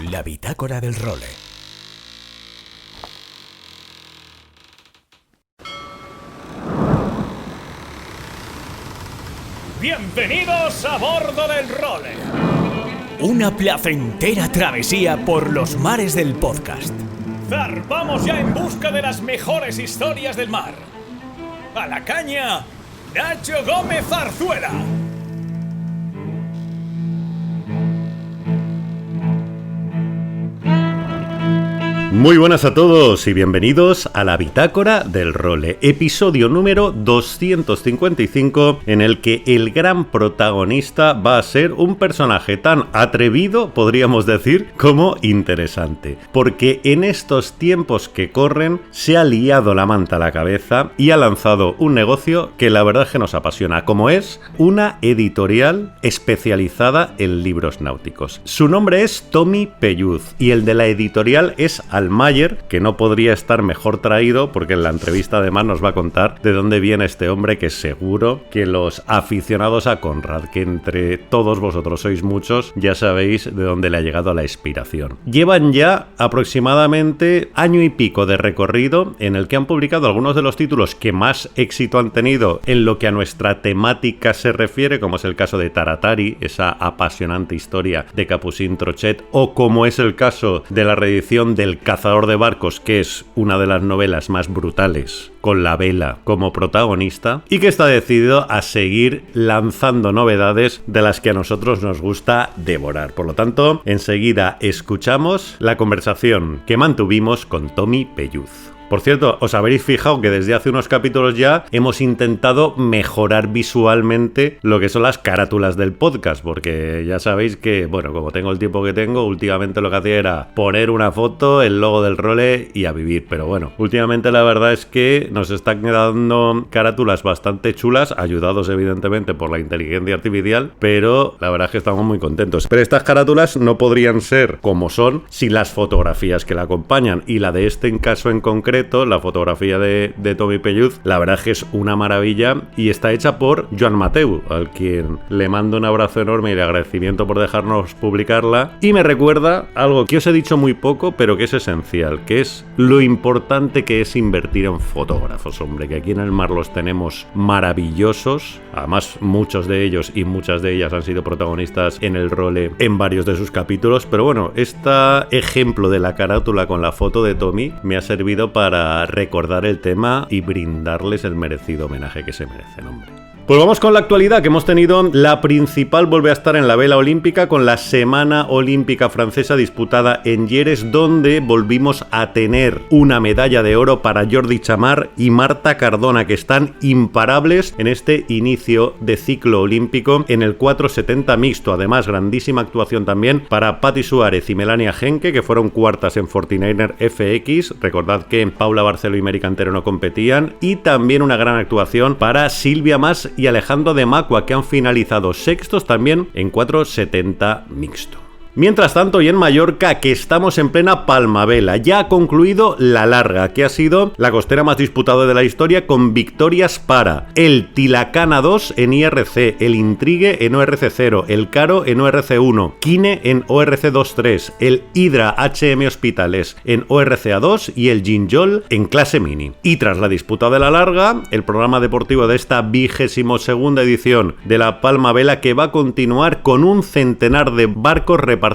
La bitácora del role. ¡Bienvenidos a bordo del role! Una placentera travesía por los mares del podcast. ¡Zarpamos ya en busca de las mejores historias del mar! ¡A la caña, Nacho Gómez Zarzuela! Muy buenas a todos y bienvenidos a la Bitácora del Role, episodio número 255, en el que el gran protagonista va a ser un personaje tan atrevido, podríamos decir, como interesante. Porque en estos tiempos que corren se ha liado la manta a la cabeza y ha lanzado un negocio que la verdad es que nos apasiona, como es una editorial especializada en libros náuticos. Su nombre es Tommy Pelluz y el de la editorial es Almayer, que no podría estar mejor traído porque en la entrevista además nos va a contar de dónde viene este hombre, que seguro que los aficionados a Conrad, que entre todos vosotros sois muchos, ya sabéis de dónde le ha llegado la inspiración. Llevan ya aproximadamente año y pico de recorrido en el que han publicado algunos de los títulos que más éxito han tenido en lo que a nuestra temática se refiere, como es el caso de Taratari, esa apasionante historia de Capucine Trochet, o como es el caso de la reedición del Cazador de Barcos, que es una de las novelas más brutales, con la vela como protagonista, y que está decidido a seguir lanzando novedades de las que a nosotros nos gusta devorar. Por lo tanto, enseguida escuchamos la conversación que mantuvimos con Tommy Pelluz. Por cierto, os habréis fijado que desde hace unos capítulos ya hemos intentado mejorar visualmente lo que son las carátulas del podcast, porque ya sabéis que, bueno, como tengo el tiempo que tengo, últimamente lo que hacía era poner una foto, el logo del role y a vivir. Pero bueno, últimamente la verdad es que nos están quedando carátulas bastante chulas, ayudados evidentemente por la inteligencia artificial, pero la verdad es que estamos muy contentos. Pero estas carátulas no podrían ser como son sin las fotografías que la acompañan, y la de este en caso en concreto, la fotografía de Tommy Pelluz, la verdad es que es una maravilla y está hecha por Joan Mateu, al quien le mando un abrazo enorme y de agradecimiento por dejarnos publicarla, y me recuerda algo que os he dicho muy poco pero que es esencial, que es lo importante que es invertir en fotógrafos, hombre, que aquí en el mar los tenemos maravillosos, además muchos de ellos y muchas de ellas han sido protagonistas en el role en varios de sus capítulos, pero bueno, este ejemplo de la carátula con la foto de Tommy me ha servido para recordar el tema y brindarles el merecido homenaje que se merecen, hombre. Pues vamos con la actualidad que hemos tenido. La principal vuelve a estar en la vela olímpica con la Semana Olímpica Francesa disputada en Lleres, donde volvimos a tener una medalla de oro para Jordi Chamar y Marta Cardona, que están imparables en este inicio de ciclo olímpico en el 470 mixto. Además, grandísima actuación también para Patti Suárez y Melania Henke, que fueron cuartas en 49er FX. Recordad que Paula Barceló y Mary Cantero no competían. Y también una gran actuación para Silvia Mas y Alejandro de Macua, que han finalizado sextos también en 470 mixto. Mientras tanto, y en Mallorca, que estamos en plena Palmavela, ya ha concluido la larga, que ha sido la costera más disputada de la historia, con victorias para el Tilacana 2 en IRC, el Intrigue en ORC 0, el Caro en ORC 1, Kine en ORC 2-3, el Hydra HM Hospitales en ORC A2 y el Ginjol en clase mini. Y tras la disputa de la larga, el programa deportivo de esta 22ª edición de la Palmavela, que va a continuar con un centenar de barcos repartidos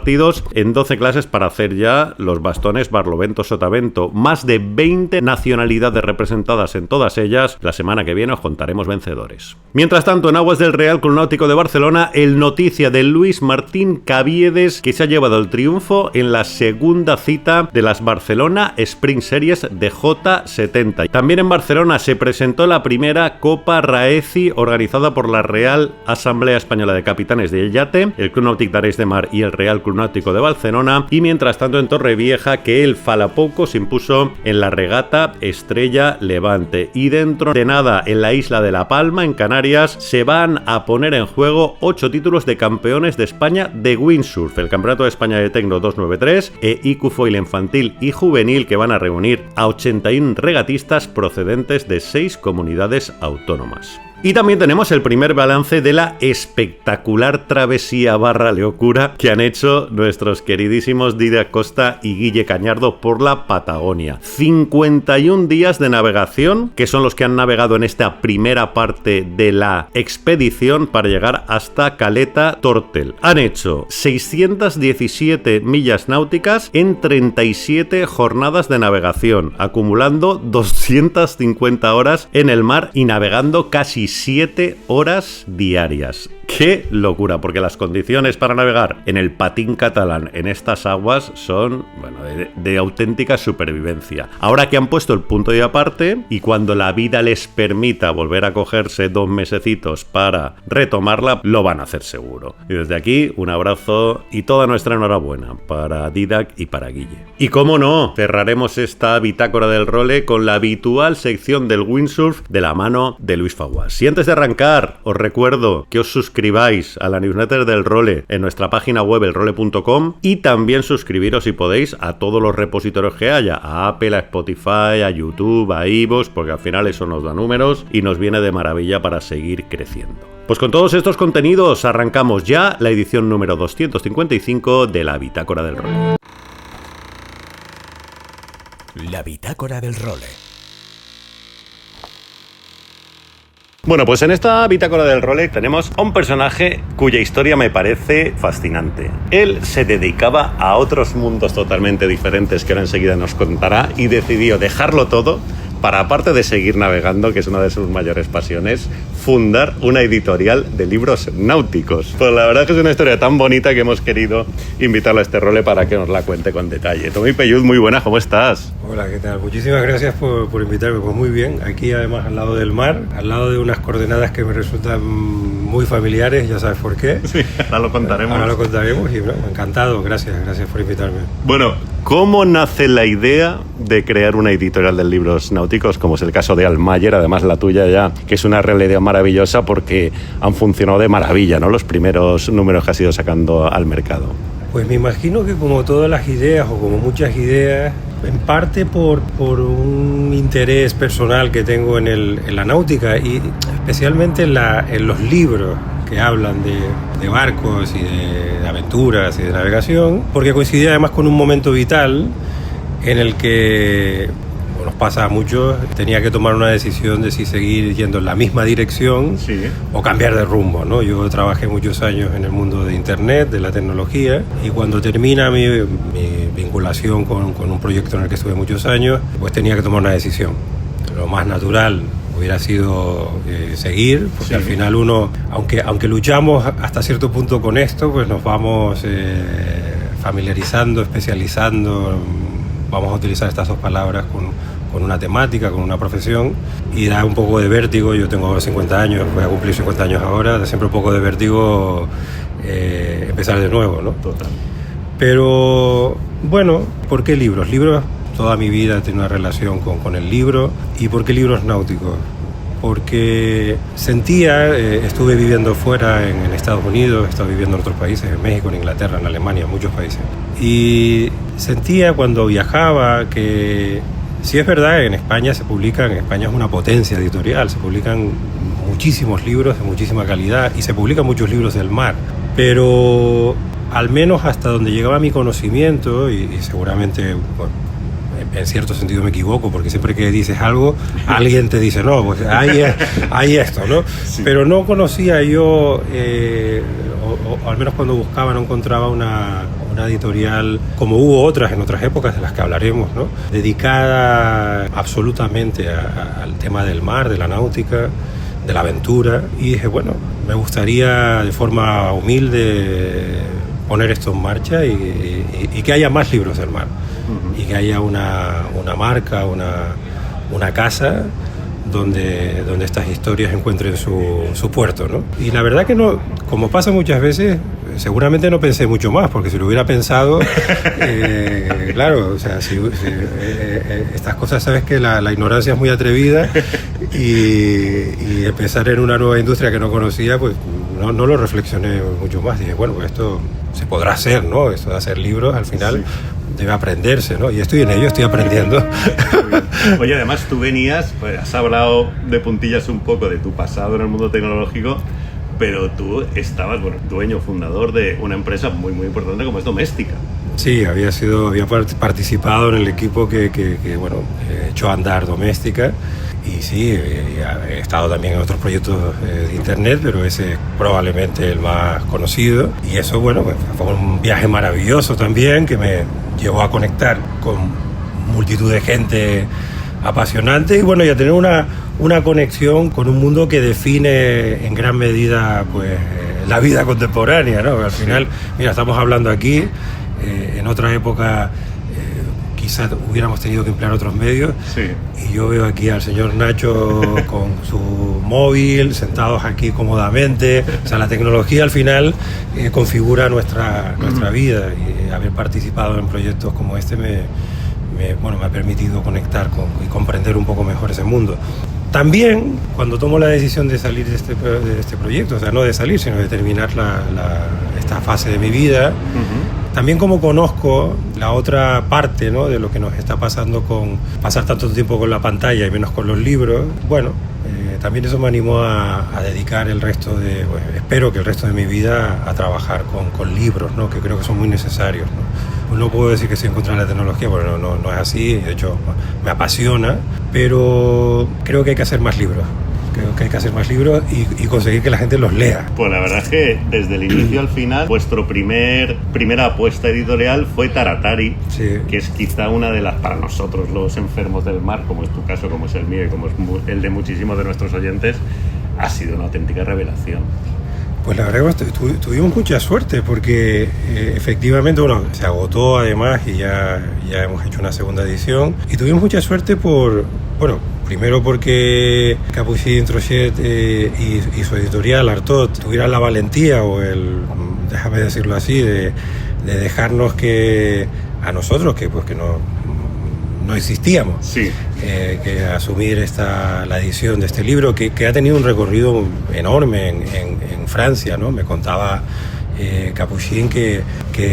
en 12 clases para hacer ya los bastones Barlovento-Sotavento. Más de 20 nacionalidades representadas en todas ellas. La semana que viene os contaremos vencedores. Mientras tanto, en aguas del Real Club Náutico de Barcelona, el noticia de Luis Martín Caviedes, que se ha llevado el triunfo en la segunda cita de las Barcelona Spring Series de J70. También en Barcelona se presentó la primera Copa Raezi, organizada por la Real Asamblea Española de Capitanes de Yate, el Club Nàutic d'Arenys de Mar y el Real Club Náutico de Barcelona. Y mientras tanto, en Torrevieja, que el Falapoco se impuso en la regata Estrella Levante. Y dentro de nada, en la isla de La Palma, en Canarias, se van a poner en juego 8 títulos de campeones de España de windsurf, el Campeonato de España de Tecno 293 e IQ Foil infantil y juvenil, que van a reunir a 81 regatistas procedentes de 6 comunidades autónomas. Y también tenemos el primer balance de la espectacular travesía / locura que han hecho nuestros queridísimos Didac Costa y Guille Cañardo por la Patagonia. 51 días de navegación, que son los que han navegado en esta primera parte de la expedición para llegar hasta Caleta Tortel. Han hecho 617 millas náuticas en 37 jornadas de navegación, acumulando 250 horas en el mar y navegando casi 7 horas diarias. ¡Qué locura! Porque las condiciones para navegar en el patín catalán en estas aguas son, bueno, de auténtica supervivencia. Ahora que han puesto el punto y aparte, y cuando la vida les permita volver a cogerse 2 mesecitos para retomarla, lo van a hacer seguro. Y desde aquí, un abrazo y toda nuestra enhorabuena para Didac y para Guille. Y cómo no, cerraremos esta bitácora del role con la habitual sección del windsurf de la mano de Luis Faguas. Y antes de arrancar, os recuerdo que os suscribáis a la newsletter del Role en nuestra página web elrole.com y también suscribiros si podéis a todos los repositorios que haya, a Apple, a Spotify, a YouTube, a iVoox, porque al final eso nos da números y nos viene de maravilla para seguir creciendo. Pues con todos estos contenidos arrancamos ya la edición número 255 de la Bitácora del Role. La Bitácora del Role. Bueno, pues en esta bitácora del role tenemos a un personaje cuya historia me parece fascinante. Él se dedicaba a otros mundos totalmente diferentes que ahora enseguida nos contará y decidió dejarlo todo para, aparte de seguir navegando, que es una de sus mayores pasiones, fundar una editorial de libros náuticos. Pues la verdad es que es una historia tan bonita que hemos querido invitarlo a este role para que nos la cuente con detalle. Tommy Pelluz, muy buena, ¿cómo estás? Hola, ¿qué tal? Muchísimas gracias por invitarme. Pues muy bien, aquí además al lado del mar, al lado de unas coordenadas que me resultan muy familiares, ya sabes por qué. Sí, ahora lo contaremos. Ahora lo contaremos y bueno, encantado, gracias por invitarme. Bueno, ¿cómo nace la idea de crear una editorial de libros náuticos, como es el caso de Almayer, además la tuya ya, que es una realidad maravillosa porque han funcionado de maravilla, ¿no?, los primeros números que has ido sacando al mercado? Pues me imagino que como todas las ideas o como muchas ideas, en parte por un interés personal que tengo en la náutica y especialmente en los libros que hablan de barcos y de aventuras y de navegación, porque coincidía además con un momento vital en el que nos pasa a muchos, tenía que tomar una decisión de si seguir yendo en la misma dirección, sí, o cambiar de rumbo, ¿no? Yo trabajé muchos años en el mundo de Internet, de la tecnología, y cuando termina mi vinculación con un proyecto en el que estuve muchos años, pues tenía que tomar una decisión. Lo más natural hubiera sido seguir, porque sí, al final uno, aunque luchamos hasta cierto punto con esto, pues nos vamos familiarizando, especializando. Vamos a utilizar estas dos palabras con una temática, con una profesión, y da un poco de vértigo. Yo tengo 50 años, voy a cumplir 50 años ahora, da siempre un poco de vértigo empezar de nuevo, ¿no? Total. Pero, bueno, ¿por qué libros? Libros, toda mi vida he tenido una relación con el libro. ¿Y por qué libros náuticos? Porque sentía, estuve viviendo fuera en Estados Unidos, he estado viviendo en otros países, en México, en Inglaterra, en Alemania, en muchos países. Y sentía cuando viajaba que, si es verdad, en España es una potencia editorial, se publican muchísimos libros de muchísima calidad y se publican muchos libros del mar, pero al menos hasta donde llegaba mi conocimiento, y seguramente, bueno, en cierto sentido me equivoco, porque siempre que dices algo, alguien te dice, no, pues hay esto, ¿no? Sí. Pero no conocía yo, o al menos cuando buscaba no encontraba una editorial, como hubo otras en otras épocas de las que hablaremos, ¿no?, dedicada absolutamente al tema del mar, de la náutica, de la aventura. Y dije, bueno, me gustaría de forma humilde poner esto en marcha y que haya más libros del mar. Y que haya una marca, una casa donde estas historias encuentren su puerto, ¿no? Y la verdad que no, como pasa muchas veces, seguramente no pensé mucho más, porque si lo hubiera pensado, claro, o sea, estas cosas, sabes que la ignorancia es muy atrevida y empezar en una nueva industria que no conocía, pues no lo reflexioné mucho más. Dije, bueno, pues esto se podrá hacer, ¿no? Esto de hacer libros, al final... Sí. Debe aprenderse, ¿no? Y estoy en ello, estoy aprendiendo. Oye, además tú venías, pues has hablado de puntillas un poco de tu pasado en el mundo tecnológico, pero tú estabas, bueno, dueño, fundador de una empresa muy, muy importante como es Doméstica. Sí, había participado en el equipo que echó a andar Doméstica. Y sí, he estado también en otros proyectos de internet, pero ese es probablemente el más conocido. Y eso, bueno, pues, fue un viaje maravilloso también, que me llevó a conectar con multitud de gente apasionante y bueno, y a tener una conexión con un mundo que define en gran medida pues la vida contemporánea, ¿no? Al final, mira, estamos hablando aquí, en otra época quizás hubiéramos tenido que emplear otros medios. Sí. Y yo veo aquí al señor Nacho con su móvil, sentados aquí cómodamente. O sea, la tecnología al final configura nuestra vida, y haber participado en proyectos como este me ha permitido conectar y comprender un poco mejor ese mundo. También, cuando tomo la decisión de salir de este proyecto, o sea, no de salir, sino de terminar esta fase de mi vida, también como conozco la otra parte, ¿no?, de lo que nos está pasando con pasar tanto tiempo con la pantalla y menos con los libros, bueno, también eso me animó a dedicar espero que el resto de mi vida a trabajar con libros, ¿no?, que creo que son muy necesarios, ¿no? No puedo decir que estoy en contra de la tecnología, porque no es así, de hecho me apasiona, pero creo que hay que hacer más libros. Creo que hay que hacer más libros y conseguir que la gente los lea. Pues la verdad es que desde el inicio al final, vuestro primera apuesta editorial fue Taratari, sí, que es quizá una de las, para nosotros los enfermos del mar, como es tu caso, como es el mío y como es el de muchísimos de nuestros oyentes, ha sido una auténtica revelación. Pues la verdad que tuvimos mucha suerte porque efectivamente, bueno, se agotó además y ya hemos hecho una segunda edición. Y tuvimos mucha suerte primero porque Capuchin Trochet y su editorial Artaud tuvieran la valentía déjame decirlo así, de dejarnos que a nosotros, que no existíamos, sí, que asumir la edición de este libro que ha tenido un recorrido enorme en Francia, ¿no? Me contaba Capuchin que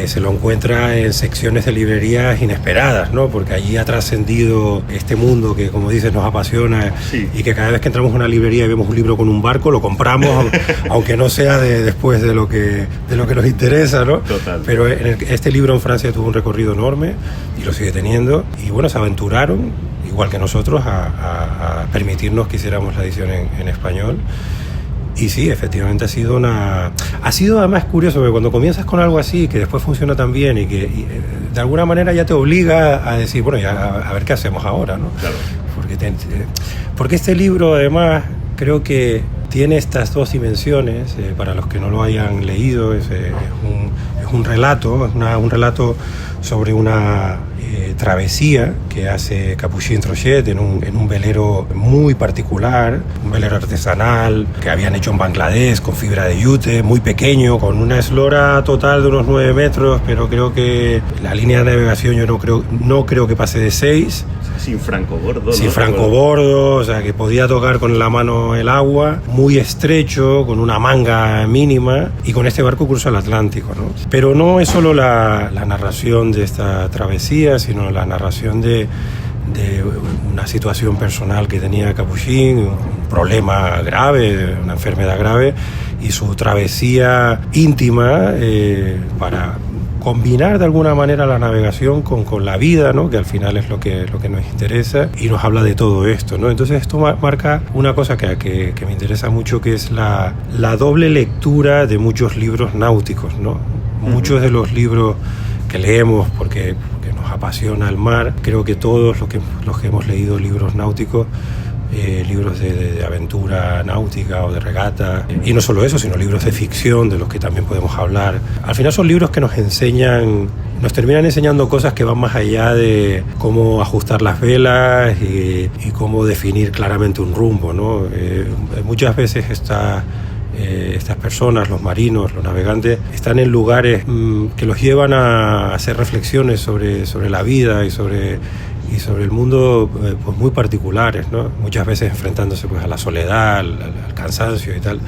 se lo encuentra en secciones de librerías inesperadas, ¿no? Porque allí ha trascendido este mundo que, como dices, nos apasiona, sí, y que cada vez que entramos a una librería y vemos un libro con un barco, lo compramos, aunque no sea después de lo que nos interesa, ¿no? Total. Pero este libro en Francia tuvo un recorrido enorme y lo sigue teniendo, y bueno, se aventuraron, igual que nosotros, a permitirnos que hiciéramos la edición en español. Y sí, efectivamente ha sido además curioso, porque cuando comienzas con algo así, que después funciona tan bien y que de alguna manera ya te obliga a decir, bueno, ya a ver qué hacemos ahora, ¿no? Claro. Porque este libro además creo que tiene estas dos dimensiones, para los que no lo hayan leído, es un relato, un relato sobre una travesía que hace Capuchin Trochet en un velero muy particular, un velero artesanal que habían hecho en Bangladesh con fibra de yute, muy pequeño, con una eslora total de unos 9 metros, pero creo que la línea de navegación yo no creo que pase de 6. Sin francobordo. Sin francobordo, o sea, que podía tocar con la mano el agua, muy estrecho, con una manga mínima, y con este barco cruza el Atlántico, ¿no? Pero no es solo la narración de esta travesía, sino la narración de una situación personal que tenía Capuchin, un problema grave, una enfermedad grave, y su travesía íntima para combinar de alguna manera la navegación con la vida, ¿no?, que al final es lo que nos interesa, y nos habla de todo esto, ¿no? Entonces esto marca una cosa que me interesa mucho, que es la doble lectura de muchos libros náuticos, ¿no? Muchos de los libros que leemos porque nos apasiona el mar, creo que todos los que hemos leído libros náuticos, libros de aventura náutica o de regata, y no solo eso, sino libros de ficción de los que también podemos hablar. Al final son libros que nos terminan enseñando cosas que van más allá de cómo ajustar las velas y cómo definir claramente un rumbo, ¿no? Muchas veces estas personas, los marinos, los navegantes, están en lugares que los llevan a hacer reflexiones sobre la vida y y sobre el mundo pues muy particulares, ¿no? Muchas veces enfrentándose pues a la soledad, al cansancio y tal.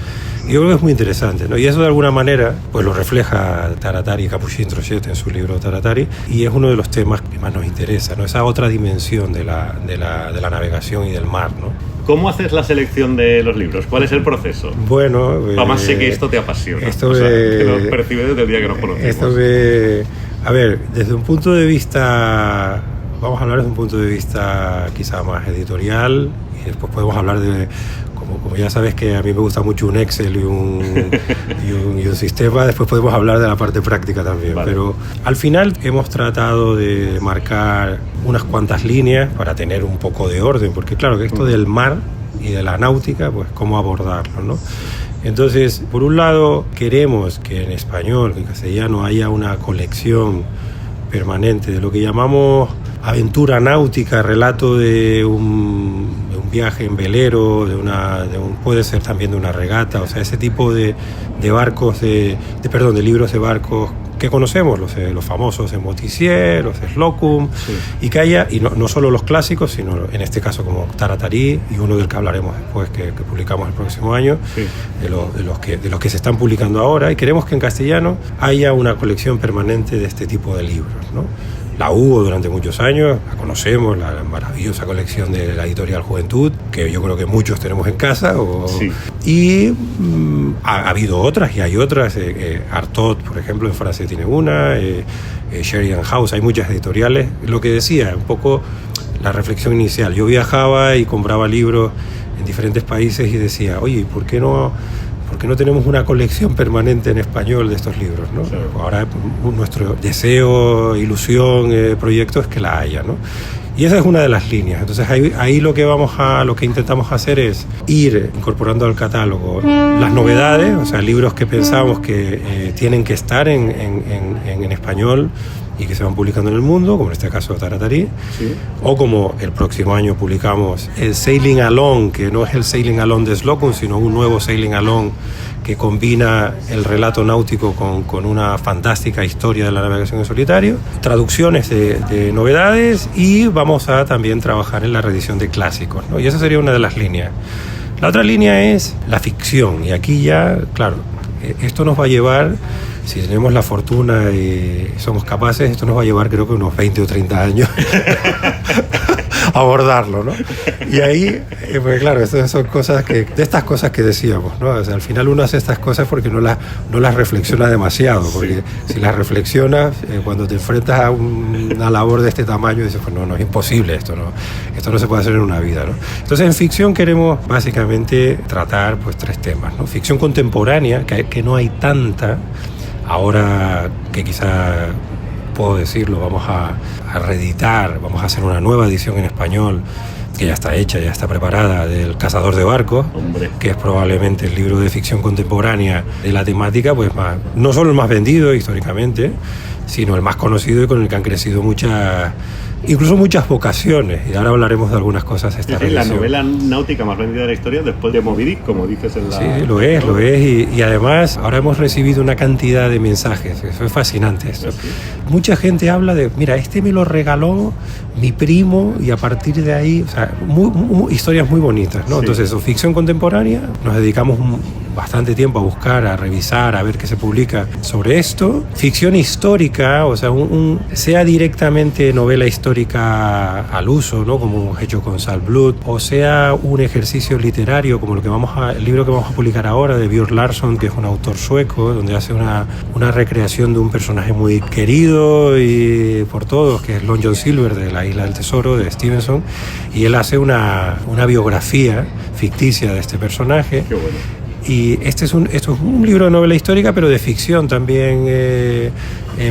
Y yo creo que es muy interesante, ¿no? Y eso de alguna manera pues lo refleja Taratari, Capuchin Trochet en su libro Taratari, y es uno de los temas que más nos interesa, ¿no? Esa otra dimensión de la navegación y del mar, ¿no? ¿Cómo haces la selección de los libros? ¿Cuál es el proceso? Bueno... Además sé que esto te apasiona. Esto que lo percibes desde el día que nos conocimos. A ver, desde un punto de vista... Vamos a hablar desde un punto de vista quizá más editorial, y después podemos hablar de... Como ya sabes que a mí me gusta mucho un Excel y un sistema, después podemos hablar de la parte práctica también. Vale. Pero al final hemos tratado de marcar unas cuantas líneas para tener un poco de orden, porque claro que esto del mar y de la náutica, pues cómo abordarlo, ¿no? Entonces, por un lado, queremos que en español, en castellano, haya una colección permanente de lo que llamamos aventura náutica, relato de un viaje en velero, puede ser también de una regata, o sea, ese tipo de barcos, de libros de barcos que conocemos, los famosos Monticier, los Slocum, sí. Y que haya, y no solo los clásicos, sino en este caso como Taratari, y uno del que hablaremos después, que publicamos el próximo año, sí. de los que se están publicando ahora, y queremos que en castellano haya una colección permanente de este tipo de libros, ¿no? La hubo durante muchos años, la conocemos, la maravillosa colección de la editorial Juventud, que yo creo que muchos tenemos en casa. Sí. Y ha habido otras, y hay otras. Artaud, por ejemplo, en Francia tiene una, Sheridan House, hay muchas editoriales. Lo que decía, un poco la reflexión inicial. Yo viajaba y compraba libros en diferentes países y decía, oye, ¿por qué no tenemos una colección permanente en español de estos libros, ¿no? Sí. Ahora nuestro deseo, ilusión, proyecto es que la haya, ¿no? Y esa es una de las líneas. Entonces ahí lo que intentamos hacer es ir incorporando al catálogo las novedades, o sea, libros que pensamos que tienen que estar en español y que se van publicando en el mundo, como en este caso Taratari, sí. O como el próximo año publicamos el Sailing Along, que no es el Sailing Along de Slocum, sino un nuevo Sailing Along que combina el relato náutico con una fantástica historia de la navegación en solitario, traducciones de novedades, y vamos a también trabajar en la reedición de clásicos, ¿no? Y esa sería una de las líneas. La otra línea es la ficción, y aquí ya, claro, esto nos va a llevar, si tenemos la fortuna y somos capaces, esto nos va a llevar creo que unos 20 o 30 años abordarlo, ¿no? Y ahí, pues claro, estas son cosas de estas cosas que decíamos, ¿no? O sea, al final uno hace estas cosas porque no las reflexiona demasiado, porque sí. Si las reflexionas, cuando te enfrentas a una labor de este tamaño, dices, pues no es imposible, esto no se puede hacer en una vida, ¿no? Entonces en ficción queremos básicamente tratar pues 3 temas, ¿no? Ficción contemporánea, que no hay tanta, ahora que quizá puedo decirlo, vamos a reeditar, vamos a hacer una nueva edición en español que ya está hecha, ya está preparada, del Cazador de Barcos. Hombre. Que es probablemente el libro de ficción contemporánea de la temática, pues no solo el más vendido históricamente, sino el más conocido y con el que han crecido incluso muchas vocaciones, y ahora hablaremos de algunas cosas de esta reedición. La novela náutica más vendida de la historia después de Moby Dick, como dices en la... Sí, lo es, y además ahora hemos recibido una cantidad de mensajes, eso es fascinante esto. ¿Sí? Mucha gente habla de, mira, este me lo regaló mi primo, y a partir de ahí, o sea, historias muy bonitas, ¿no? Sí. Entonces, ficción contemporánea, nos dedicamos bastante tiempo a buscar, a revisar, a ver qué se publica sobre esto. Ficción histórica, o sea, sea directamente novela histórica al uso, ¿no? Como hecho con Salt Blood, o sea un ejercicio literario como el libro que vamos a publicar ahora de Björn Larsson, que es un autor sueco, donde hace una recreación de un personaje muy querido y por todos, que es Long John Silver de La Isla del Tesoro de Stevenson, y él hace una biografía ficticia de este personaje. Qué bueno. Y esto es un libro de novela histórica, pero de ficción también,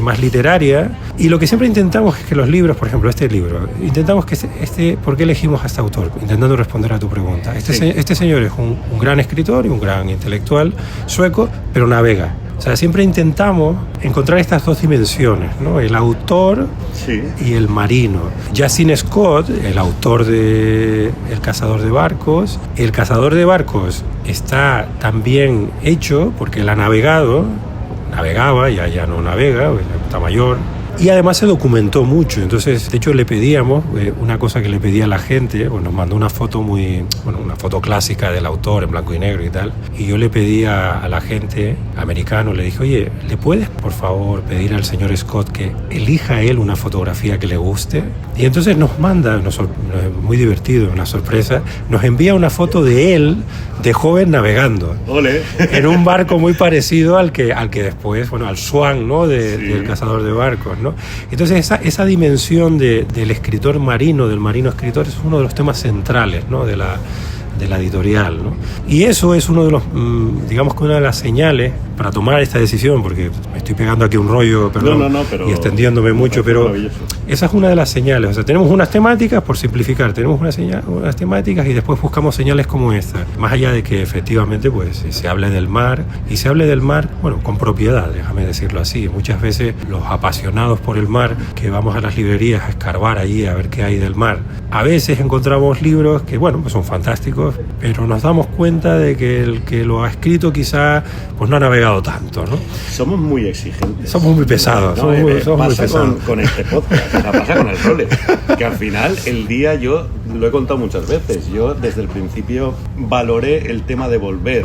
más literaria. Y lo que siempre intentamos es que los libros, por ejemplo, este libro, intentamos que ¿por qué elegimos a este autor? Intentando responder a tu pregunta. Este señor es un gran escritor y un gran intelectual sueco, pero navega. O sea, siempre intentamos encontrar estas 2 dimensiones, ¿no? El autor, sí, y el marino. Justin Scott, el autor de El Cazador de Barcos. El Cazador de Barcos está también hecho porque él ha navegaba, ya no navega, está mayor. y además se documentó mucho. Entonces, de hecho, le pedíamos, una cosa que le pedía a la gente, nos mandó una foto una foto clásica del autor en blanco y negro y tal, y yo le pedía a la gente americano, le dije, oye, ¿le puedes por favor pedir al señor Scott que elija él una fotografía que le guste? Y entonces nos manda, muy divertido, una sorpresa, nos envía una foto de él de joven navegando. ¡Ole! En un barco muy parecido al que después, al Swan, ¿no? Del cazador de barcos, ¿no? Entonces esa dimensión del escritor marino, del marino escritor, es uno de los temas centrales, ¿no? de la editorial, ¿no? Y eso es uno de los, digamos que una de las señales para tomar esta decisión, porque me estoy pegando aquí un rollo, perdón, pero y extendiéndome mucho, pero esa es una de las señales. O sea, tenemos unas temáticas, por simplificar, tenemos unas temáticas y después buscamos señales como esta. Más allá de que efectivamente pues se hable del mar, y se hable del mar, con propiedad, déjame decirlo así. Muchas veces los apasionados por el mar, que vamos a las librerías a escarbar allí a ver qué hay del mar, a veces encontramos libros que, pues son fantásticos, pero nos damos cuenta de que el que lo ha escrito quizá pues no ha navegado tanto, ¿no? Somos muy exigentes. Somos muy pesados. Somos muy pesados. Con este podcast, pasa con el role. Que al final, el día, yo lo he contado muchas veces, yo desde el principio valoré el tema de volver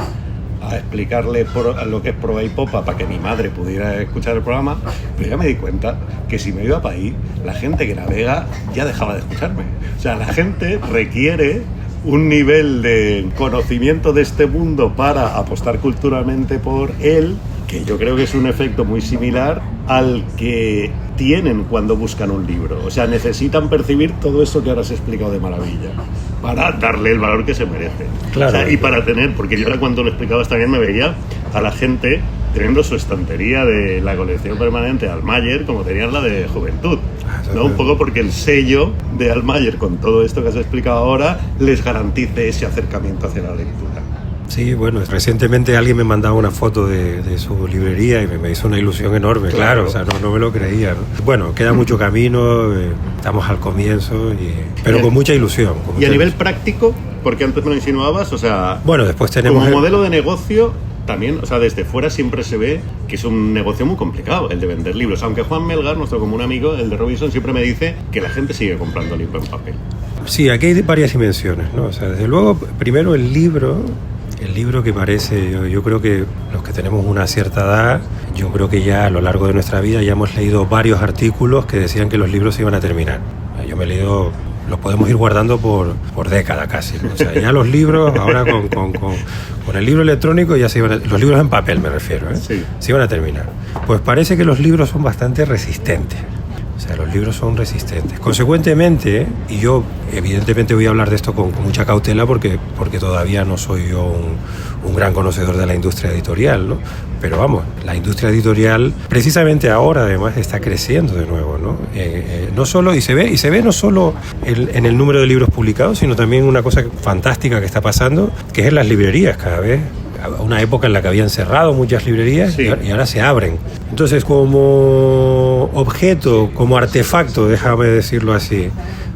a explicarle lo que es proa y popa para que mi madre pudiera escuchar el programa, pero ya me di cuenta que si me iba para ahí, la gente que navega ya dejaba de escucharme. O sea, la gente requiere un nivel de conocimiento de este mundo para apostar culturalmente por él, que yo creo que es un efecto muy similar al que tienen cuando buscan un libro. O sea, necesitan percibir todo eso que ahora os he explicado de maravilla para darle el valor que se merece. Claro. O sea, y para tener, porque yo ahora cuando lo explicabas también me veía a la gente teniendo su estantería de la colección permanente Almayer como tenían la de Juventud, ¿no? Un poco porque el sello de Almayer con todo esto que has explicado ahora les garantice ese acercamiento hacia la lectura. Sí, recientemente alguien me mandaba una foto de su librería y me hizo una ilusión enorme, claro, o sea, no me lo creía, ¿no? Bueno, queda mucho camino, estamos al comienzo, pero con mucha ilusión. Y a nivel práctico, porque antes me lo insinuabas, o sea, después tenemos como modelo de negocio, también, o sea, desde fuera siempre se ve que es un negocio muy complicado el de vender libros, aunque Juan Melgar, nuestro común amigo, el de Robinson, siempre me dice que la gente sigue comprando libros en papel. Sí, aquí hay varias dimensiones, ¿no? O sea, desde luego, primero el libro que parece, yo creo que los que tenemos una cierta edad, yo creo que ya a lo largo de nuestra vida ya hemos leído varios artículos que decían que los libros se iban a terminar. Yo me he leído, los podemos ir guardando por década casi, ¿no? O sea, ya los libros, ahora con el libro electrónico ya los libros en papel me refiero, sí, se iban a terminar. Pues parece que los libros son bastante resistentes. O sea, los libros son resistentes. Consecuentemente, y yo evidentemente voy a hablar de esto con mucha cautela porque todavía no soy yo un gran conocedor de la industria editorial, ¿no? Pero vamos, la industria editorial precisamente ahora además está creciendo de nuevo, ¿no? No solo, y se ve no solo en el número de libros publicados, sino también una cosa fantástica que está pasando, que es en las librerías cada vez. Una época en la que habían cerrado muchas librerías, sí, y ahora se abren. Entonces, como objeto, como artefacto, déjame decirlo así,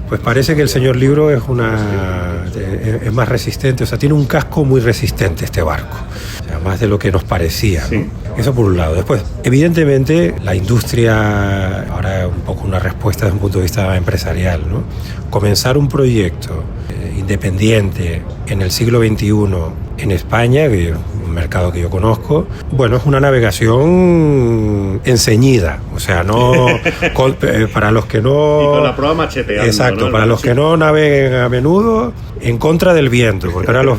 pues parece que el señor libro es más resistente, o sea, tiene un casco muy resistente este barco, o sea, más de lo que nos parecía, ¿no? Sí. Eso por un lado. Después, evidentemente, la industria, ahora un poco una respuesta desde un punto de vista empresarial, ¿no? Comenzar un proyecto independiente en el siglo XXI en España, que es un mercado que yo conozco, es una navegación enceñida, o sea, no para los que no... Y con la proa macheteando. Exacto, ¿no? Para los que no naveguen a menudo, en contra del viento, porque ahora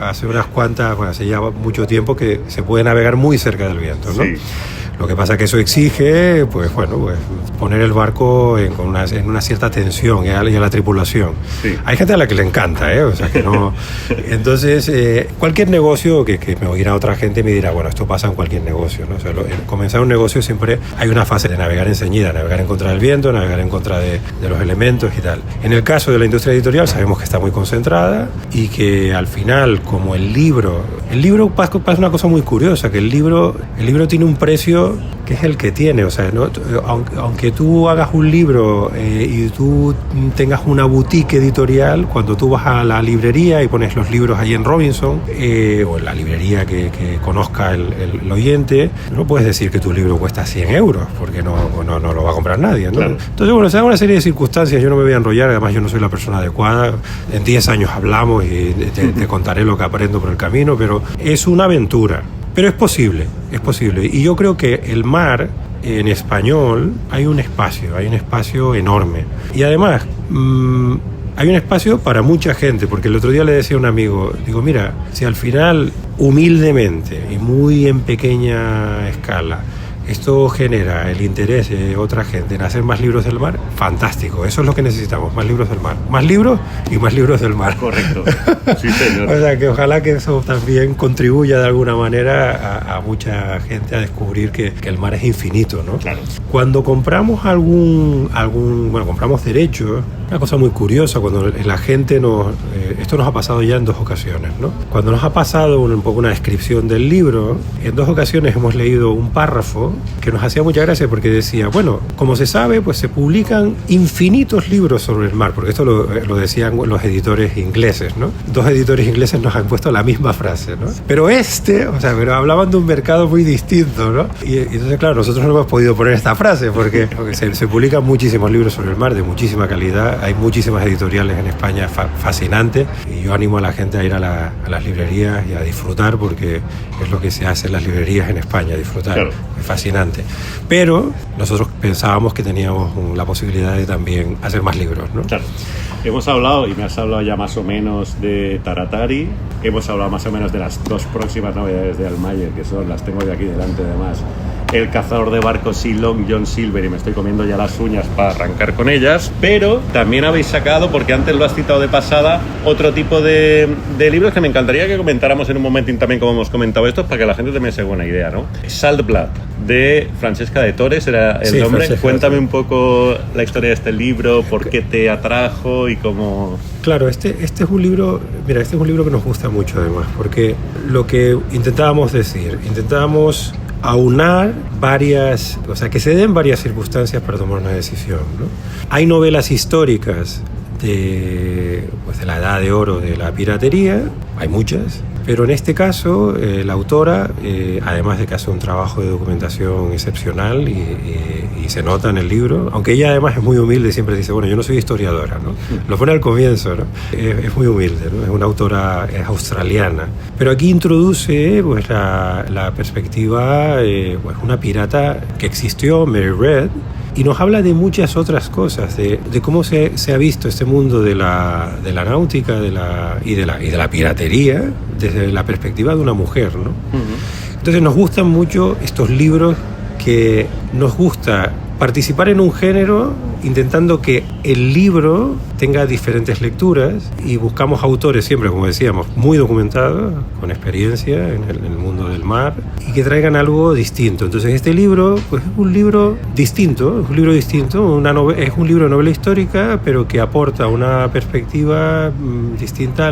hace hace ya mucho tiempo que se puede navegar muy cerca del viento, ¿no? Sí. Lo que pasa es que eso exige, poner el barco en una cierta tensión y a la tripulación. Sí. Hay gente a la que le encanta, o sea que no. Entonces, cualquier negocio que me oirá otra gente me dirá, esto pasa en cualquier negocio, ¿no? O sea, comenzar un negocio siempre hay una fase de navegar enceñida, navegar en contra del viento, navegar en contra de los elementos y tal. En el caso de la industria editorial sabemos que está muy concentrada y que al final, como el libro El libro pasa una cosa muy curiosa, que el libro tiene un precio que es el que tiene, o sea, ¿no? Aunque tú hagas un libro y tú tengas una boutique editorial, cuando tú vas a la librería y pones los libros ahí en Robinson, o en la librería que conozca el oyente, no puedes decir que tu libro cuesta 100 euros, porque no lo va a comprar nadie, ¿no? Claro. Entonces, bueno, se da una serie de circunstancias, yo no me voy a enrollar, además yo no soy la persona adecuada, en 10 años hablamos y te contaré lo que aprendo por el camino, pero es una aventura. Pero es posible. Y yo creo que el mar, en español, hay un espacio enorme. Y además, hay un espacio para mucha gente, porque el otro día le decía a un amigo, digo, mira, si al final, humildemente y muy en pequeña escala, esto genera el interés de otra gente en hacer más libros del mar, fantástico, eso es lo que necesitamos, más libros del mar, más libros y más libros del mar. Correcto, sí señor. O sea que ojalá que eso también contribuya de alguna manera a mucha gente a descubrir que el mar es infinito, ¿no? Claro. Cuando compramos compramos derechos, una cosa muy curiosa, cuando la gente esto nos ha pasado ya en 2 ocasiones, ¿no? Cuando nos ha pasado un poco una descripción del libro, en 2 ocasiones hemos leído un párrafo que nos hacía mucha gracia porque decía, bueno, como se sabe, pues se publican infinitos libros sobre el mar, porque esto lo decían los editores ingleses, ¿no? 2 editores ingleses nos han puesto la misma frase, ¿no? Pero pero hablaban de un mercado muy distinto, ¿no? Y entonces, claro, nosotros no hemos podido poner esta frase porque se publican muchísimos libros sobre el mar de muchísima calidad, hay muchísimas editoriales en España fascinantes, y yo animo a la gente a ir a las librerías y a disfrutar, porque es lo que se hace en las librerías en España, disfrutar. Claro. Es fascinante. Pero nosotros pensábamos que teníamos la posibilidad de también hacer más libros, ¿no? Claro. Hemos hablado, y me has hablado ya más o menos de Taratari, hemos hablado más o menos de las 2 próximas novedades de Almayer, que las tengo de aquí delante además, El cazador de barcos Sea Long, John Silver, y me estoy comiendo ya las uñas para arrancar con ellas, pero también habéis sacado, porque antes lo has citado de pasada, otro tipo de libros que me encantaría que comentáramos en un momentín también, como hemos comentado estos, para que la gente también se haga una idea, ¿no? Salt Blood, de Francesca de Torres, era el nombre. Francesca. Cuéntame un poco la historia de este libro, por qué te atrajo y cómo... Claro, este es un libro, mira, este es un libro que nos gusta mucho además, porque lo que intentábamos aunar que se den varias circunstancias para tomar una decisión, ¿no? Hay novelas históricas de la edad de oro de la piratería, hay muchas, pero en este caso la autora, además de que hace un trabajo de documentación excepcional y se nota en el libro, aunque ella además es muy humilde, siempre dice, bueno, yo no soy historiadora, ¿no? Lo pone al comienzo, ¿no? Es muy humilde, ¿no? Es una autora australiana, pero aquí introduce la perspectiva, una pirata que existió, Mary Red, y nos habla de muchas otras cosas, de cómo se ha visto este mundo de la náutica y de la piratería desde la perspectiva de una mujer, ¿no? Uh-huh. Entonces nos gustan mucho estos libros que nos gusta participar en un género intentando que el libro tenga diferentes lecturas, y buscamos autores siempre, como decíamos, muy documentados, con experiencia en el mundo del mar, y que traigan algo distinto. Entonces este libro pues, es un libro distinto, es un libro de novela histórica, pero que aporta una perspectiva distinta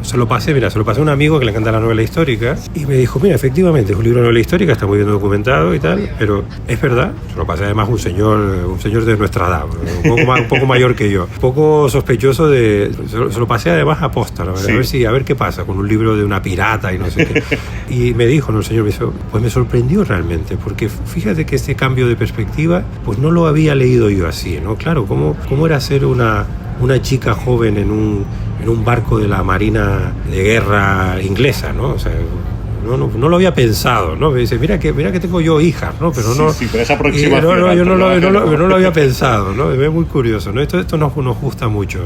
se lo pasé a un amigo que le encanta la novela histórica, y me dijo, mira, efectivamente es un libro de novela histórica, está muy bien documentado y tal, pero es verdad, se lo pasé además un señor de nuestra edad, un poco mayor que yo, un poco sospechoso se lo pasé además a posta, ¿no? Sí. A ver qué pasa con un libro de una pirata y no sé qué. Y me dijo, el señor, pues me sorprendió realmente, porque fíjate que este cambio de perspectiva, pues no lo había leído yo así, ¿no? Claro, ¿cómo era ser una chica joven en un barco de la Marina de Guerra inglesa, ¿no? O sea, no lo había pensado, ¿no? Me dice, mira que tengo yo hijas, ¿no? Pero no... Sí, pero esa aproximación... yo no lo había pensado, ¿no? Es muy curioso, ¿no? Esto nos gusta mucho,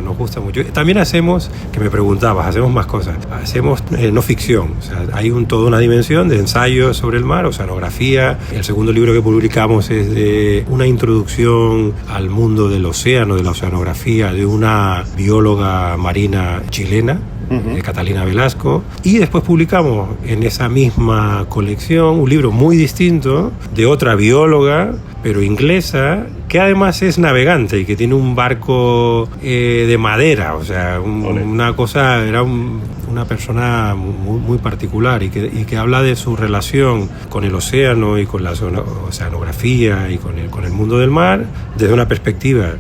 También hacemos, que me preguntabas, hacemos más cosas. Hacemos no ficción, o sea, hay toda una dimensión de ensayos sobre el mar, oceanografía. El segundo libro que publicamos es de una introducción al mundo del océano, de la oceanografía, de una bióloga marina chilena, de Catalina Velasco, y después publicamos en esa misma colección un libro muy distinto de otra bióloga, pero inglesa, que además es navegante y que tiene un barco de madera, o sea, una cosa, era un una persona muy particular y que habla de su relación con el océano y con la oceanografía y con el mundo del mar desde una perspectiva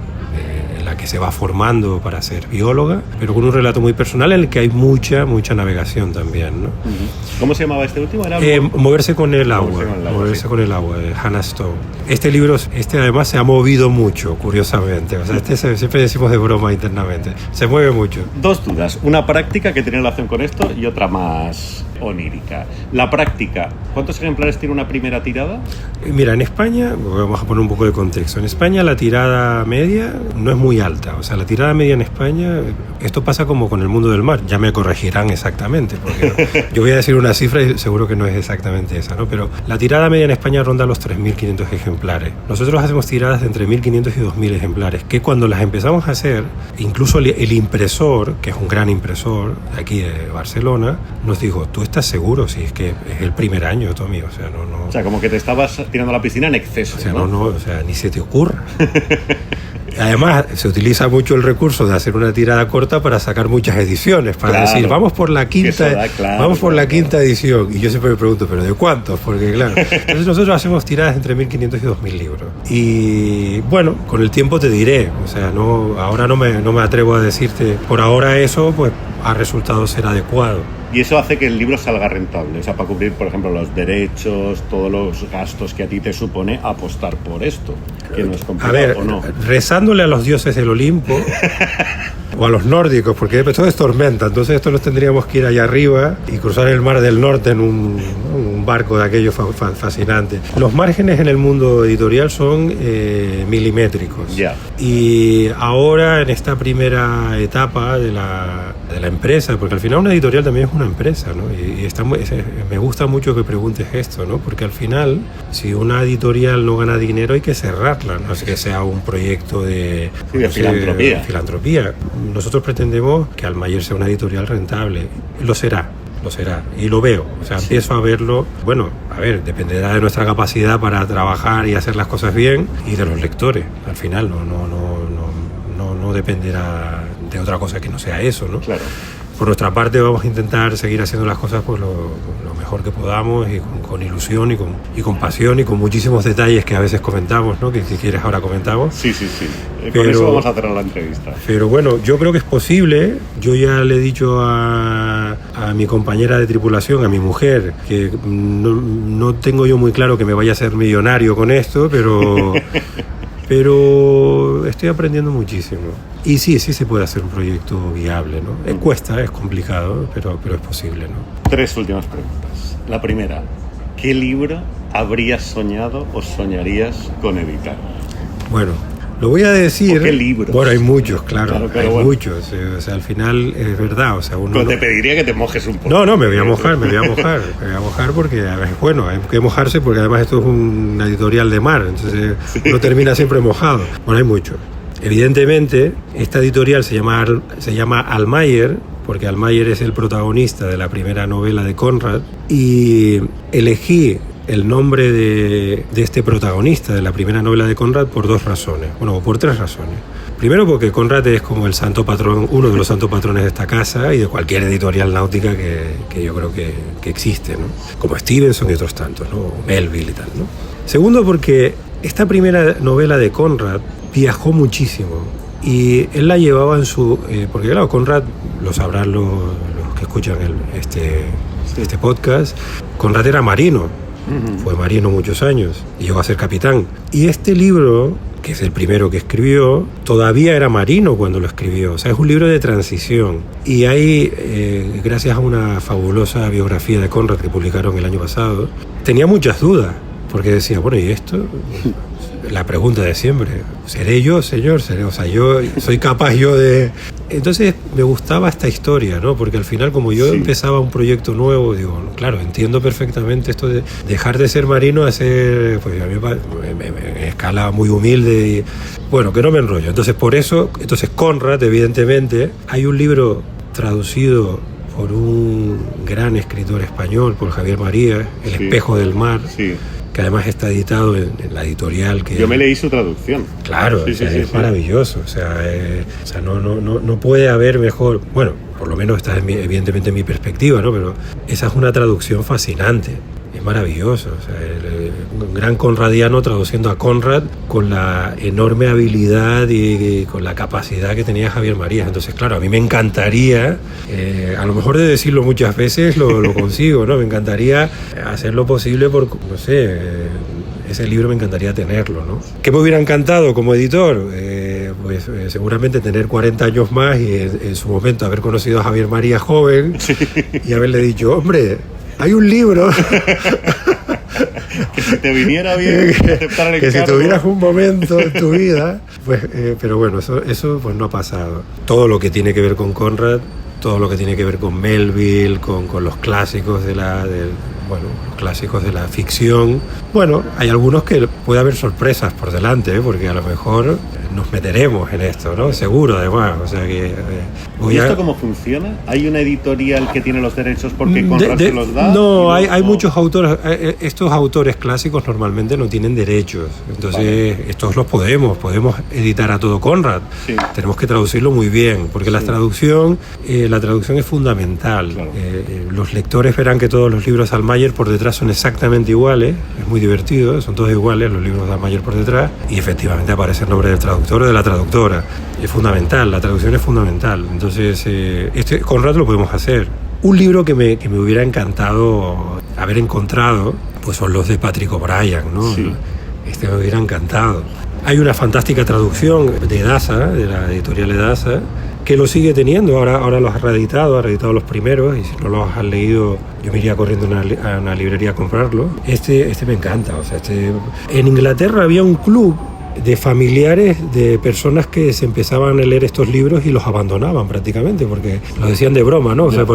en la que se va formando para ser bióloga, pero con un relato muy personal en el que hay mucha navegación también, ¿no? ¿Cómo se llamaba este último? ¿Era Moverse con el agua. Moverse con el agua, de Hannah Stone. Este libro, además se ha movido mucho, curiosamente. O sea, siempre decimos de broma internamente. Se mueve mucho. Dos dudas. Una práctica que tiene relación con esto y otra más onírica. La práctica, ¿cuántos ejemplares tiene una primera tirada? Mira, en España, vamos a poner un poco de contexto. En España la tirada media no es muy alta. O sea, la tirada media en España, esto pasa como con el mundo del mar. Ya me corregirán exactamente, porque yo voy a decir una cifra y seguro que no es exactamente esa, ¿no? Pero la tirada media en España ronda los 3.500 ejemplares. Nosotros hacemos tiradas de entre 1.500 y 2.000 ejemplares, que cuando las empezamos a hacer, incluso el impresor, que es un gran impresor de aquí de Barcelona, nos dijo, ¿tú estás seguro? Si es que es el primer año, Tommy, o sea, no... O sea, como que te estabas tirando a la piscina en exceso, o sea, ¿no? O sea, ni se te ocurra. Además, se utiliza mucho el recurso de hacer una tirada corta para sacar muchas ediciones, para decir, vamos por la quinta, quinta edición. Y yo siempre me pregunto, ¿pero de cuántos? Porque claro, entonces nosotros hacemos tiradas entre 1.500 y 2.000 libros. Y bueno, con el tiempo te diré, o sea, ahora no me atrevo a decirte, por ahora eso pues ha resultado ser adecuado. Y eso hace que el libro salga rentable, o sea, para cubrir, por ejemplo, los derechos, todos los gastos que a ti te supone apostar por esto, que no es complicado. A ver, ¿o no? Rezándole a los dioses del Olimpo o a los nórdicos, porque todo es tormenta, entonces esto nos tendríamos que ir allá arriba y cruzar el mar del norte en un barco de aquello fascinante. Los márgenes en el mundo editorial son milimétricos. Yeah. Y ahora, en esta primera etapa de la empresa, porque al final una editorial también es una empresa, ¿no? Y me gusta mucho que preguntes esto, ¿no? Porque al final, si una editorial no gana dinero, hay que cerrarla, no es que sea un proyecto de filantropía. Nosotros pretendemos que Almayer sea una editorial rentable. Lo será. Y lo veo, o sea, empiezo a verlo. Bueno, a ver, dependerá de nuestra capacidad para trabajar y hacer las cosas bien y de los lectores. Al final no dependerá de otra cosa que no sea eso, ¿no? Claro. Por nuestra parte vamos a intentar seguir haciendo las cosas pues lo mejor que podamos y con ilusión y con pasión y con muchísimos detalles que a veces comentamos, ¿no? Que si quieres ahora comentamos. Sí. Con eso vamos a cerrar la entrevista. Pero bueno, yo creo que es posible. Yo ya le he dicho a mi compañera de tripulación, a mi mujer, que no tengo yo muy claro que me vaya a ser millonario con esto, pero estoy aprendiendo muchísimo. Y sí se puede hacer un proyecto viable, ¿no? Cuesta, es complicado, pero es posible, ¿no? 3 últimas preguntas. La primera, ¿qué libro habrías soñado o soñarías con editar? Bueno, lo voy a decir. ¿O qué libros? Bueno, hay muchos, claro hay bueno. Muchos. O sea, al final es verdad. O sea, pero te pediría que te mojes un poco. No, me voy a mojar porque bueno, hay que mojarse porque además esto es una editorial de mar, entonces uno termina siempre mojado. Bueno, hay muchos. Evidentemente, esta editorial se llama Almayer, porque Almayer es el protagonista de la primera novela de Conrad, y elegí el nombre de este protagonista de la primera novela de Conrad por 2 razones, bueno, por 3 razones. Primero porque Conrad es como el santo patrón, uno de los santos patrones de esta casa y de cualquier editorial náutica que yo creo que existe, ¿no? Como Stevenson y otros tantos, ¿no? Melville y tal, ¿no? Segundo porque esta primera novela de Conrad viajó muchísimo y él la llevaba en su... porque claro, Conrad, lo sabrán los que escuchan este podcast, Conrad era marino, fue marino muchos años y llegó a ser capitán. Y este libro, que es el primero que escribió, todavía era marino cuando lo escribió. O sea, es un libro de transición. Y ahí, gracias a una fabulosa biografía de Conrad que publicaron el año pasado, tenía muchas dudas, porque decía, bueno, ¿y esto? La pregunta de siempre, ¿seré yo, señor? O sea, yo soy capaz de... Entonces me gustaba esta historia, ¿no? Porque al final, como yo empezaba un proyecto nuevo, digo, claro, entiendo perfectamente esto de dejar de ser marino a ser, pues a mí en escala muy humilde y, bueno, que no me enrollo. Entonces, por eso, Conrad, evidentemente, hay un libro traducido por un gran escritor español, por Javier Marías, El espejo del mar, que que además está editado en la editorial que... Yo me leí su traducción. Claro, sí, o sea, sí, es sí. maravilloso. O sea, no puede haber mejor... Bueno, por lo menos esta es evidentemente mi perspectiva, ¿no? Pero esa es una traducción fascinante. Es maravilloso. O sea, un gran conradiano traduciendo a Conrad con la enorme habilidad y con la capacidad que tenía Javier Marías. Entonces, claro, a mí me encantaría, a lo mejor de decirlo muchas veces lo consigo, ¿no? Me encantaría hacer lo posible por, no sé, ese libro me encantaría tenerlo, ¿no? ¿Qué me hubiera encantado como editor? Seguramente tener 40 años más y en su momento haber conocido a Javier Marías joven y haberle dicho, hombre, hay un libro que si te viniera bien aceptar el encargo. Que si tuvieras un momento en tu vida, pues, pero bueno, eso pues no ha pasado. Todo lo que tiene que ver con Conrad, todo lo que tiene que ver con Melville, con los clásicos los clásicos de la ficción. Bueno, hay algunos que puede haber sorpresas por delante, porque a lo mejor nos meteremos en esto, ¿no? Seguro, además. O sea que ¿Y esto cómo funciona? ¿Hay una editorial que tiene los derechos porque Conrad se los da? No, hay muchos autores. Estos autores clásicos normalmente no tienen derechos. Entonces, estos los podemos editar a todo Conrad. Sí. Tenemos que traducirlo muy bien, porque la traducción es fundamental. Claro. Los lectores verán que todos los libros de Almayer por detrás son exactamente iguales. Es muy divertido, son todos iguales los libros de Almayer por detrás, y efectivamente aparece el nombre del traductor o de la traductora. Es fundamental, la traducción es fundamental. Entonces, Conrad lo podemos hacer. Un libro que me hubiera encantado haber encontrado, pues son los de Patrick O'Brian, ¿no? Sí. Me hubiera encantado. Hay una fantástica traducción de Edasa, de la editorial Edasa, que lo sigue teniendo. Ahora los ha reeditado los primeros, y si no los has leído, yo me iría corriendo a una librería a comprarlo. Este me encanta. O sea, en Inglaterra había un club de familiares de personas que se empezaban a leer estos libros y los abandonaban prácticamente, porque lo decían de broma, ¿no? O sea,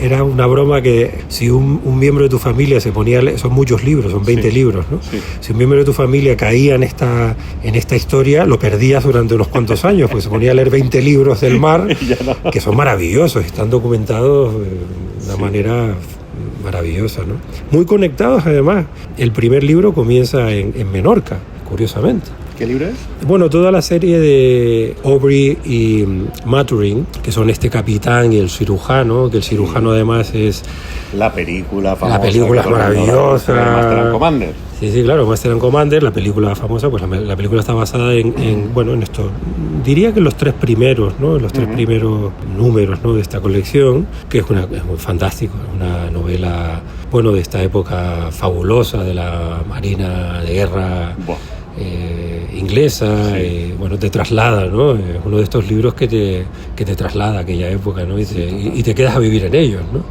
era una broma que si un miembro de tu familia se ponía a leer, son muchos libros, son 20 libros, ¿no? Sí. Si un miembro de tu familia caía en esta historia, lo perdías durante unos cuantos años, pues se ponía a leer 20 libros del mar, que son maravillosos, están documentados de una manera maravillosa, ¿no? Muy conectados, además. El primer libro comienza en Menorca, curiosamente. ¿Qué libro es? Bueno, toda la serie de Aubrey y Maturin, que son este capitán y el cirujano, que el cirujano además es... La película famosa. La película es maravillosa. Master and Commander. Sí, claro, Master and Commander, la película famosa, pues la película está basada en esto, diría que en los tres primeros, ¿no? En los tres primeros números, ¿no? De esta colección, que es muy fantástico, es una novela, de esta época fabulosa de la Marina de Guerra inglesa. Sí. Te traslada, ¿no? Es uno de estos libros que te traslada a aquella época, ¿no? Y te quedas a vivir en ellos, ¿no?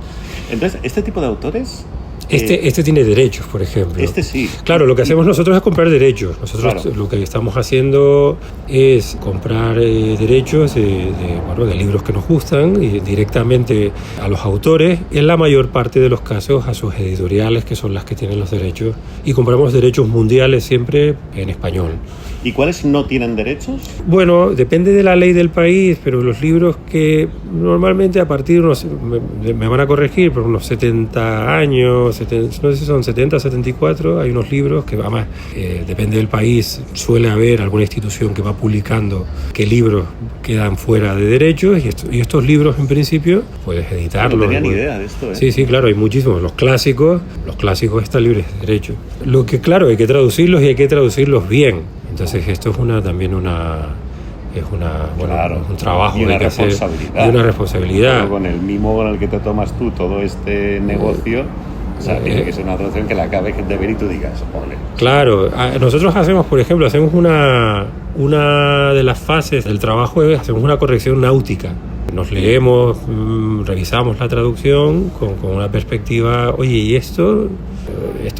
Entonces, este tipo de autores... Este tiene derechos, por ejemplo. Este sí. Claro, lo que hacemos nosotros es comprar derechos. Nosotros lo que estamos haciendo es comprar derechos de libros que nos gustan y directamente a los autores, en la mayor parte de los casos a sus editoriales, que son las que tienen los derechos, y compramos derechos mundiales siempre en español. ¿Y cuáles no tienen derechos? Bueno, depende de la ley del país, pero los libros que normalmente a partir de me van a corregir, por unos 70 años, no sé si son 70, 74, hay unos libros que además depende del país, suele haber alguna institución que va publicando qué libros quedan fuera de derechos, y estos libros en principio puedes editarlos. No tenía ni idea de esto, ¿eh? Sí, claro, hay muchísimos. Los clásicos están libres de derechos. Lo que claro, hay que traducirlos y hay que traducirlos bien. Entonces esto es un trabajo y una que hacer y una responsabilidad. Pero con el mimo con el que te tomas tú todo este negocio, tiene que ser una traducción que la acabes de ver y tú digas, ole. Claro, nosotros hacemos, por ejemplo, una de las fases del trabajo es hacemos una corrección náutica. Nos leemos, revisamos la traducción con una perspectiva, oye, ¿y esto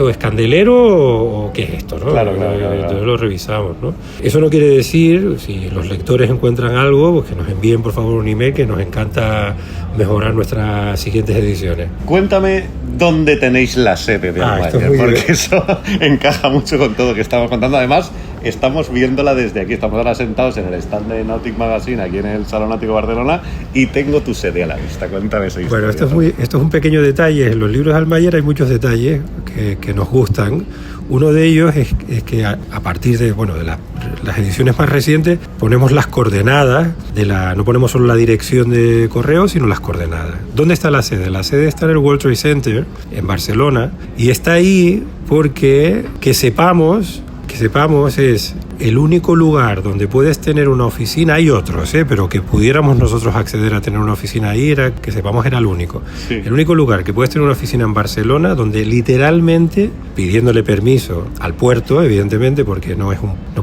es candelero o qué es esto? ¿No? Claro. Entonces lo revisamos, ¿no? Eso no quiere decir, si los lectores encuentran algo, pues que nos envíen por favor un email, que nos encanta mejorar nuestras siguientes ediciones. Cuéntame dónde tenéis la sede de Almayer, porque eso encaja mucho con todo lo que estamos contando. Además, estamos viéndola desde aquí. Estamos ahora sentados en el stand de Nautic Magazine, aquí en el Salón Náutico Barcelona, y tengo tu CD a la vista. Cuéntame esa historia. Bueno, esto es un pequeño detalle. En los libros de Allmayer hay muchos detalles que nos gustan. Uno de ellos es que a partir de las ediciones más recientes ponemos las coordenadas no ponemos solo la dirección de correo, sino las coordenadas. ¿Dónde está la sede? La sede está en el World Trade Center en Barcelona, y está ahí porque que sepamos es el único lugar donde puedes tener una oficina. Hay otros, pero que pudiéramos nosotros acceder a tener una oficina ahí, que sepamos era el único. Sí. El único lugar que puedes tener una oficina en Barcelona donde literalmente, pidiéndole permiso al puerto, evidentemente, porque no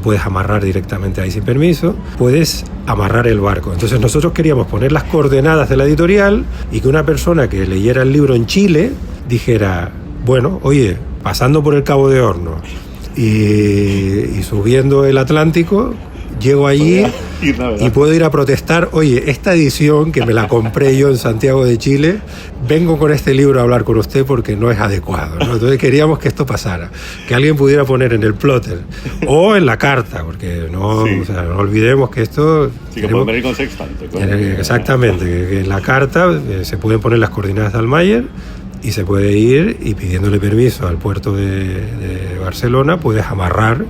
puedes amarrar directamente ahí sin permiso, puedes amarrar el barco. Entonces nosotros queríamos poner las coordenadas de la editorial y que una persona que leyera el libro en Chile dijera, bueno, oye, pasando por el Cabo de Hornos y subiendo el Atlántico, llego allí y puedo ir a protestar, oye, esta edición que me la compré yo en Santiago de Chile, vengo con este libro a hablar con usted porque no es adecuado, ¿no? Entonces queríamos que esto pasara, que alguien pudiera poner en el plotter o en la carta, porque no olvidemos que esto... Sí, que pueden venir con sextante. Exactamente, que en la carta se pueden poner las coordenadas de Allmayer y se puede ir, y pidiéndole permiso al puerto de Barcelona puedes amarrar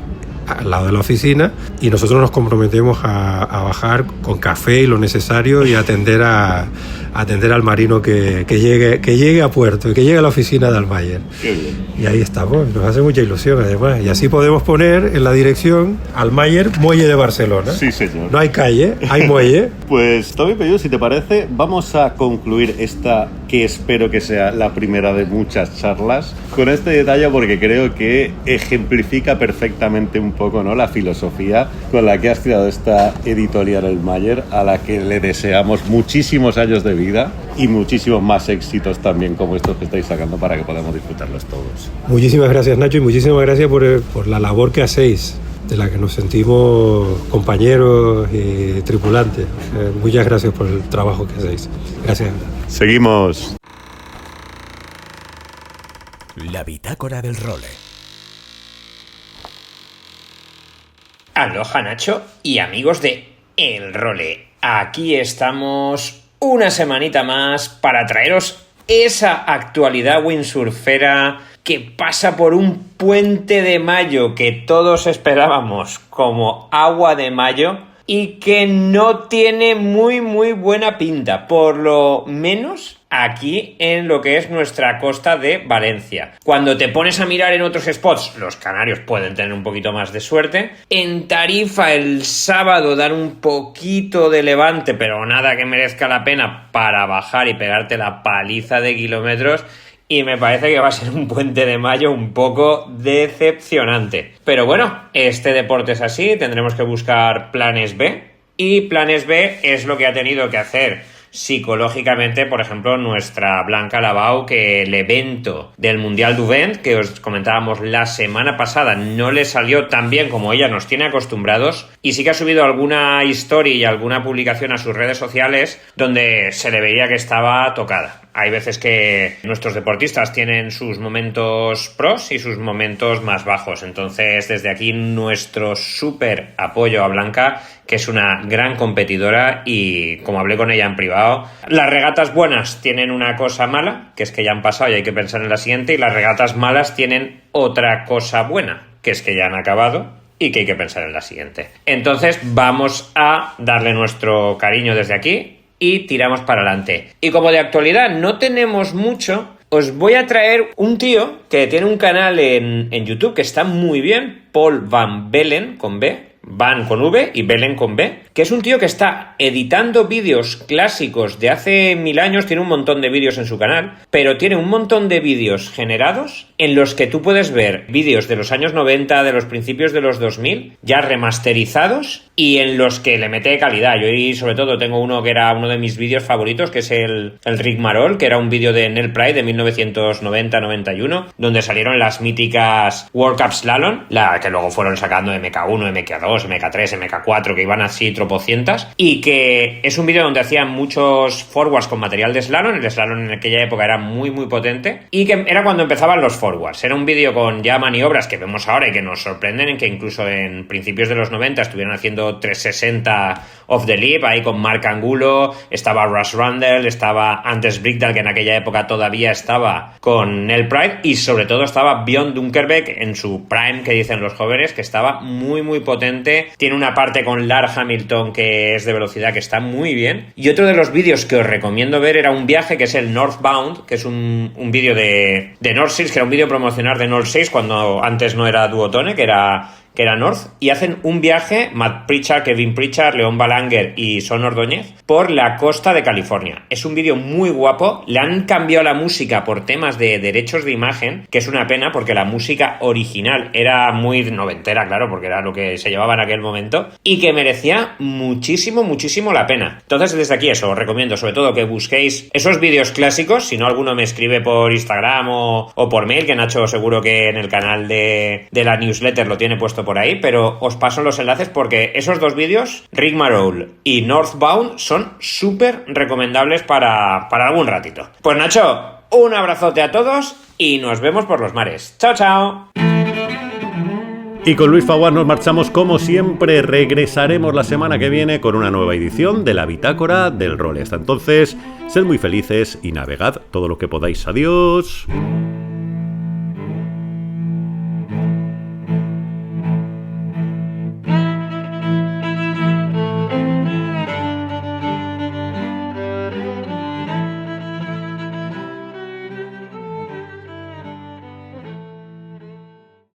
al lado de la oficina, y nosotros nos comprometemos a bajar con café y lo necesario y atender al marino que llegue a puerto y que llegue a la oficina de Allmayer. Qué bien. Y ahí estamos, nos hace mucha ilusión además, y así podemos poner en la dirección Allmayer, Muelle de Barcelona. Sí, señor. No hay calle, hay muelle. Pues Toby Pello, si te parece, vamos a concluir esta, que espero que sea la primera de muchas charlas, con este detalle, porque creo que ejemplifica perfectamente un poco, ¿no?, la filosofía con la que has creado esta editorial Allmayer, a la que le deseamos muchísimos años de vida y muchísimos más éxitos también como estos que estáis sacando, para que podamos disfrutarlos todos. Muchísimas gracias, Nacho, y muchísimas gracias por la labor que hacéis, de la que nos sentimos compañeros y tripulantes. Muchas gracias por el trabajo que hacéis. Gracias. Seguimos. La bitácora del role. Aloha, Nacho y amigos de El Role. Aquí estamos una semanita más para traeros esa actualidad windsurfera que pasa por un puente de mayo que todos esperábamos como agua de mayo y que no tiene muy buena pinta, por lo menos aquí en lo que es nuestra costa de Valencia. Cuando te pones a mirar en otros spots, los canarios pueden tener un poquito más de suerte. En Tarifa el sábado dan un poquito de levante, pero nada que merezca la pena para bajar y pegarte la paliza de kilómetros. Y me parece que va a ser un puente de mayo un poco decepcionante. Pero bueno, este deporte es así, tendremos que buscar planes B. Y planes B es lo que ha tenido que hacer psicológicamente, por ejemplo, nuestra Blanca Lavau, que el evento del Mundial du Vent, que os comentábamos la semana pasada, no le salió tan bien como ella nos tiene acostumbrados, y sí que ha subido alguna historia y alguna publicación a sus redes sociales donde se le veía que estaba tocada. Hay veces que nuestros deportistas tienen sus momentos pros y sus momentos más bajos. Entonces, desde aquí, nuestro súper apoyo a Blanca, que es una gran competidora, y como hablé con ella en privado, las regatas buenas tienen una cosa mala, que es que ya han pasado y hay que pensar en la siguiente, y las regatas malas tienen otra cosa buena, que es que ya han acabado y que hay que pensar en la siguiente. Entonces, vamos a darle nuestro cariño desde aquí y tiramos para adelante. Y como de actualidad no tenemos mucho, os voy a traer un tío que tiene un canal en YouTube que está muy bien, Paul Van Bellen, con B, Van con V y Bellen con B, que es un tío que está editando vídeos clásicos de hace 1000 años, tiene un montón de vídeos en su canal, pero tiene un montón de vídeos generados en los que tú puedes ver vídeos de los años 90, de los principios de los 2000, ya remasterizados, y en los que le mete calidad. Yo y sobre todo tengo uno que era uno de mis vídeos favoritos, que es el Rigmarole, que era un vídeo de Nel Pride de 1990-91, donde salieron las míticas World Cup Slalom, la que luego fueron sacando MK1, MK2, MK3, MK4, que iban así tropocientas, y que es un vídeo donde hacían muchos forwards con material de slalom. El slalom en aquella época era muy muy potente, y que era cuando empezaban los forwards. Era un vídeo con ya maniobras que vemos ahora y que nos sorprenden, en que incluso en principios de los 90 estuvieron haciendo 360 off the lip, ahí con Mark Angulo, estaba Russ Rundle, estaba Anders Brickdal, que en aquella época todavía estaba con Nell Pride, y sobre todo estaba Björn Dunkerbeck en su prime, que dicen los jóvenes, que estaba muy muy potente. Tiene una parte con Lars Hamilton que es de velocidad, que está muy bien. Y otro de los vídeos que os recomiendo ver era un viaje que es el Northbound, que es un vídeo de North Seas, que era un vídeo promocional de North Seas cuando antes no era Duotone, que era North, y hacen un viaje, Matt Pritchard, Kevin Pritchard, León Balanger y Son Ordóñez, por la costa de California. Es un vídeo muy guapo. Le han cambiado la música por temas de derechos de imagen, que es una pena porque la música original era muy noventera, claro, porque era lo que se llevaba en aquel momento, y que merecía muchísimo, muchísimo la pena. Entonces, desde aquí eso, os recomiendo sobre todo que busquéis esos vídeos clásicos. Si no, alguno me escribe por Instagram o por mail, que Nacho seguro que en el canal de la newsletter lo tiene puesto por ahí, pero os paso los enlaces porque esos dos vídeos, Rigmarole y Northbound, son súper recomendables para algún ratito. Pues Nacho, un abrazote a todos y nos vemos por los mares. ¡Chao, chao! Y con Luis Faguán nos marchamos como siempre. Regresaremos la semana que viene con una nueva edición de la Bitácora del Role. Hasta entonces, sed muy felices y navegad todo lo que podáis. Adiós.